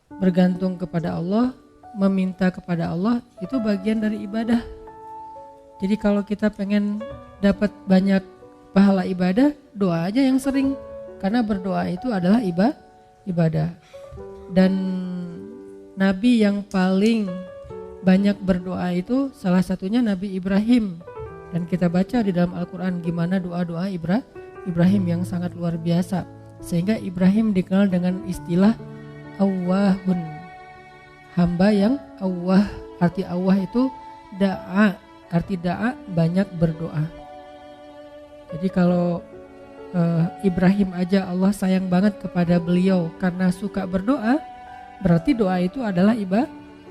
bergantung kepada Allah, meminta kepada Allah itu bagian dari ibadah. Jadi kalau kita pengen dapat banyak pahala ibadah, doa aja yang sering. Karena berdoa itu adalah ibadah. Dan Nabi yang paling banyak berdoa itu salah satunya Nabi Ibrahim. Dan kita baca di dalam Al-Quran gimana doa-doa Ibrahim yang sangat luar biasa. Sehingga Ibrahim dikenal dengan istilah awwahun, hamba yang awwah. Arti awwah itu da'a, arti da'a banyak berdoa. Jadi kalau Ibrahim aja Allah sayang banget kepada beliau karena suka berdoa, berarti doa itu adalah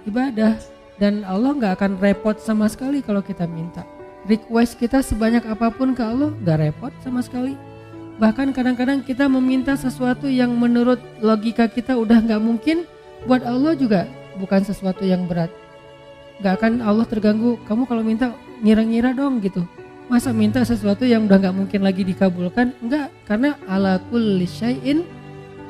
ibadah. Dan Allah gak akan repot sama sekali kalau kita minta. Request kita sebanyak apapun ke Allah gak repot sama sekali. Bahkan kadang-kadang kita meminta sesuatu yang menurut logika kita udah gak mungkin, buat Allah juga bukan sesuatu yang berat. Gak akan Allah terganggu, kamu kalau minta ngira-ngira dong gitu. Masa minta sesuatu yang udah gak mungkin lagi dikabulkan? Enggak, karena ala kulli syai'in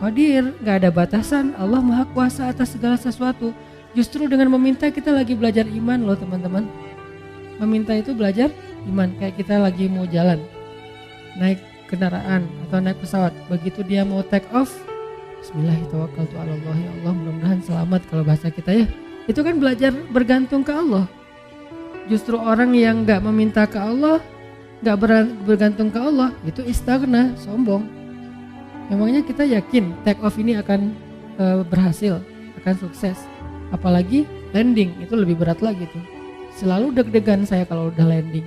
qadir, gak ada batasan. Allah maha kuasa atas segala sesuatu. Justru dengan meminta kita lagi belajar iman loh teman-teman. Meminta itu belajar iman. Kayak kita lagi mau jalan, naik kendaraan atau naik pesawat. Begitu dia mau take off, Bismillahirrahmanirrahim, ya Allah mudah-mudahan selamat kalau bahasa kita ya. Itu kan belajar bergantung ke Allah. Justru orang yang gak meminta ke Allah, gak bergantung ke Allah, itu istighna, sombong. Memangnya kita yakin take off ini akan berhasil, akan sukses. Apalagi landing, itu lebih berat lagi tuh. Selalu deg-degan saya kalau udah landing.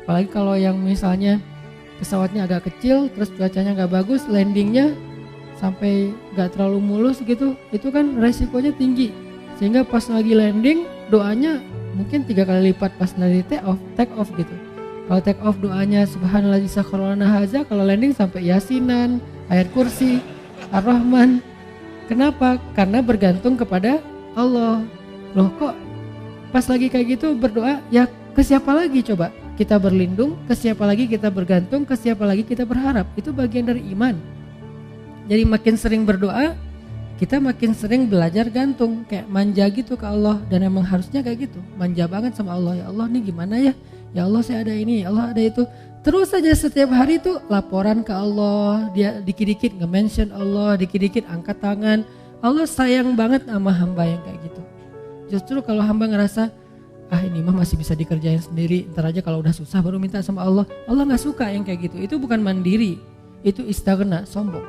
Apalagi kalau yang misalnya pesawatnya agak kecil, terus cuacanya gak bagus, landingnya sampai gak terlalu mulus gitu, itu kan resikonya tinggi. Sehingga pas lagi landing, doanya mungkin 3 kali lipat pas dari take off gitu. Kalau take off doanya subhanallah sakharana haza, kalau landing sampai yasinan, ayat kursi, ar-rahman. Kenapa? Karena bergantung kepada Allah. Loh kok pas lagi kayak gitu berdoa, ya ke siapa lagi coba? Kita berlindung, ke siapa lagi kita bergantung, ke siapa lagi kita berharap. Itu bagian dari iman. Jadi makin sering berdoa, kita makin sering belajar gantung, kayak manja gitu ke Allah. Dan emang harusnya kayak gitu, manja banget sama Allah. Ya Allah nih gimana ya, ya Allah saya ada ini, ya Allah ada itu. Terus saja setiap hari itu laporan ke Allah. Dia dikit-dikit nge-mention Allah, dikit-dikit angkat tangan. Allah sayang banget sama hamba yang kayak gitu. Justru kalau hamba ngerasa ini mah masih bisa dikerjain sendiri, ntar aja kalau udah susah baru minta sama Allah, Allah gak suka yang kayak gitu. Itu bukan mandiri, itu istighna, sombong.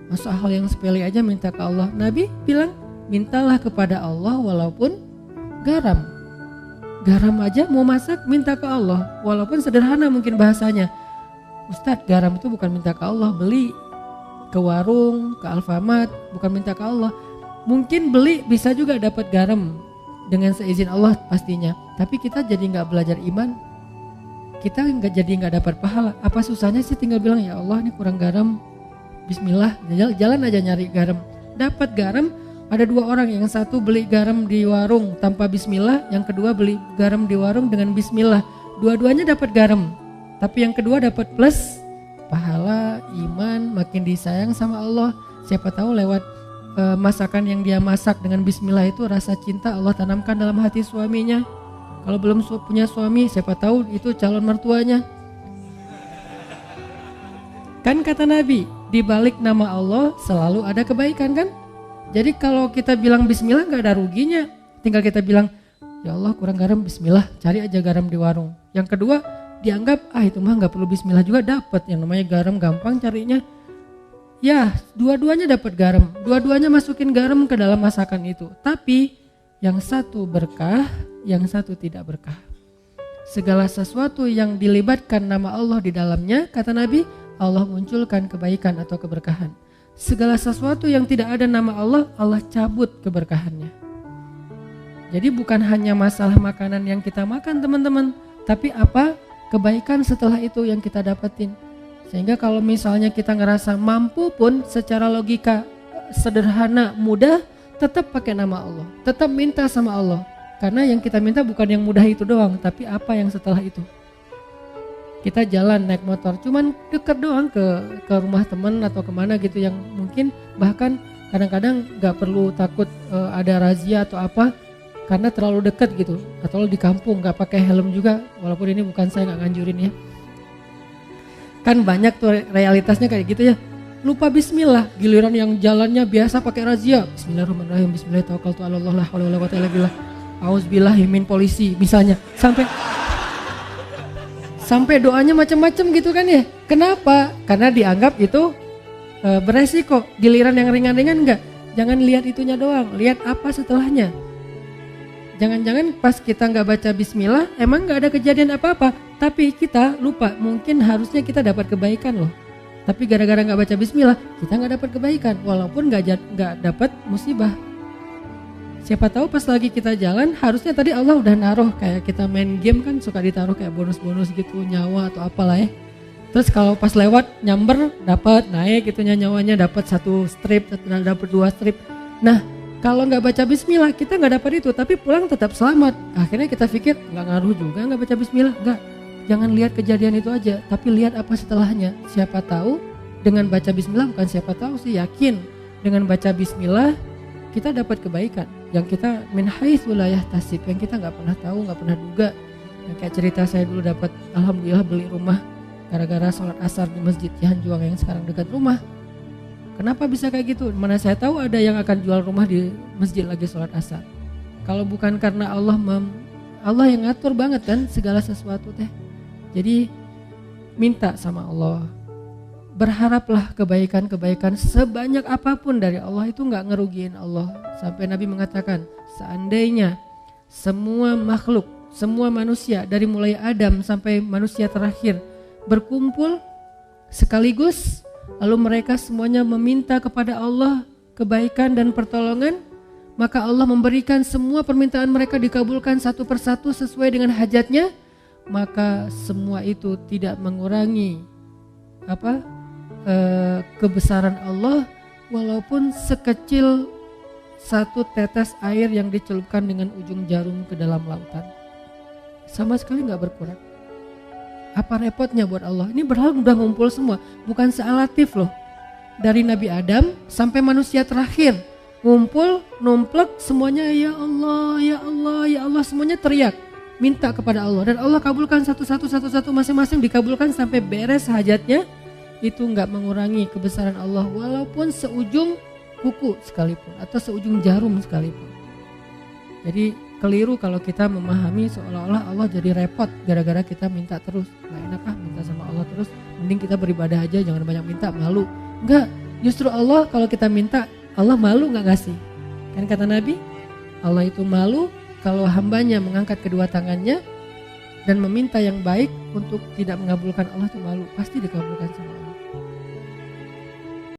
Masa hal yang sepele aja minta ke Allah. Nabi bilang mintalah kepada Allah walaupun garam. Garam aja mau masak minta ke Allah. Walaupun sederhana mungkin bahasanya. Ustadz, garam itu bukan minta ke Allah, beli ke warung, ke Alfamart, bukan minta ke Allah. Mungkin beli bisa juga dapat garam dengan seizin Allah pastinya. Tapi kita jadi gak belajar iman. Kita jadi gak dapat pahala. Apa susahnya sih tinggal bilang ya Allah ini kurang garam, Bismillah, jalan aja nyari garam. Dapat garam, ada 2 orang, yang satu beli garam di warung tanpa Bismillah, yang kedua beli garam di warung dengan Bismillah. Dua-duanya dapat garam, tapi yang kedua dapat plus pahala, iman, makin disayang sama Allah. Siapa tahu lewat masakan yang dia masak dengan Bismillah itu rasa cinta Allah tanamkan dalam hati suaminya. Kalau belum punya suami, siapa tahu itu calon mertuanya. Kan kata Nabi, di balik nama Allah selalu ada kebaikan kan? Jadi kalau kita bilang Bismillah gak ada ruginya. Tinggal kita bilang, ya Allah kurang garam, Bismillah, cari aja garam di warung. Yang kedua dianggap, itu mah gak perlu Bismillah juga dapat. Yang namanya garam gampang carinya. Ya dua-duanya dapat garam, dua-duanya masukin garam ke dalam masakan itu. Tapi yang satu berkah, yang satu tidak berkah. Segala sesuatu yang dilibatkan nama Allah di dalamnya, kata Nabi, Allah munculkan kebaikan atau keberkahan. Segala sesuatu yang tidak ada nama Allah, Allah cabut keberkahannya. Jadi bukan hanya masalah makanan yang kita makan teman-teman, tapi apa kebaikan setelah itu yang kita dapetin. Sehingga kalau misalnya kita ngerasa mampu pun secara logika sederhana, mudah, tetap pakai nama Allah, tetap minta sama Allah. Karena yang kita minta bukan yang mudah itu doang, tapi apa yang setelah itu. Kita jalan naik motor, cuman dekat doang ke rumah teman atau kemana gitu yang mungkin bahkan kadang-kadang nggak perlu takut ada razia atau apa karena terlalu dekat gitu, atau di kampung nggak pakai helm juga, walaupun ini bukan saya nggak nganjurin ya. Kan banyak tuh realitasnya kayak gitu ya, lupa bismillah, giliran yang jalannya biasa pakai razia, bismillahirrahmanirrahim, bismillahirrahmanirrahim, la haula wala quwwata illa billah, auzubillahi min polisi misalnya, sampai doanya macam-macam gitu kan ya. Kenapa? Karena dianggap itu beresiko. Giliran yang ringan-ringan enggak. Jangan lihat itunya doang, lihat apa setelahnya. Jangan-jangan pas kita nggak baca bismillah emang nggak ada kejadian apa-apa, tapi kita lupa, mungkin harusnya kita dapat kebaikan loh. Tapi gara-gara nggak baca bismillah kita nggak dapat kebaikan, walaupun nggak dapat musibah. Siapa tahu pas lagi kita jalan harusnya tadi Allah udah naruh, kayak kita main game kan suka ditaruh kayak bonus-bonus gitu, nyawa atau apalah ya. Terus kalau pas lewat nyamber dapat naik gitu nyawanya, dapat 1 strip, dapat 2 strip. Nah, kalau nggak baca bismillah kita nggak dapat itu, tapi pulang tetap selamat. Akhirnya kita pikir nggak ngaruh juga nggak baca bismillah. Nggak, jangan lihat kejadian itu aja, tapi lihat apa setelahnya. Siapa tahu dengan baca bismillah, bukan siapa tahu sih, yakin dengan baca bismillah kita dapat kebaikan yang kita min haitsu la yahtasib, yang kita nggak pernah tahu, nggak pernah duga. Yang kayak cerita saya dulu dapat, alhamdulillah beli rumah gara-gara sholat asar di masjid Cihanjuang yang sekarang dekat rumah. Kenapa bisa kayak gitu? Mana saya tahu ada yang akan jual rumah di masjid lagi sholat asar. Kalau bukan karena Allah yang ngatur banget kan segala sesuatu teh. Jadi minta sama Allah. Berharaplah kebaikan-kebaikan sebanyak apapun dari Allah, itu gak ngerugiin Allah. Sampai Nabi mengatakan, seandainya semua makhluk, semua manusia dari mulai Adam sampai manusia terakhir berkumpul sekaligus, lalu mereka semuanya meminta kepada Allah kebaikan dan pertolongan, maka Allah memberikan semua permintaan mereka dikabulkan satu persatu sesuai dengan hajatnya, maka semua itu tidak mengurangi kebesaran Allah, walaupun sekecil 1 tetes air yang dicelupkan dengan ujung jarum ke dalam lautan, sama sekali gak berkurang. Apa repotnya buat Allah? Ini berhala udah ngumpul semua, bukan sealatif loh. Dari Nabi Adam sampai manusia terakhir ngumpul, numplek semuanya, ya Allah, ya Allah, ya Allah, semuanya teriak, minta kepada Allah, dan Allah kabulkan satu-satu masing-masing dikabulkan sampai beres hajatnya. Itu nggak mengurangi kebesaran Allah walaupun seujung kuku sekalipun atau seujung jarum sekalipun. Jadi keliru kalau kita memahami seolah-olah Allah jadi repot gara-gara kita minta terus. Gak enak minta sama Allah terus, mending kita beribadah aja, jangan banyak minta, malu. Enggak, justru Allah kalau kita minta, Allah malu gak ngasih. Kan kata Nabi, Allah itu malu kalau hambanya mengangkat kedua tangannya dan meminta yang baik untuk tidak mengabulkan Allah, itu malu, pasti dikabulkan sama Allah.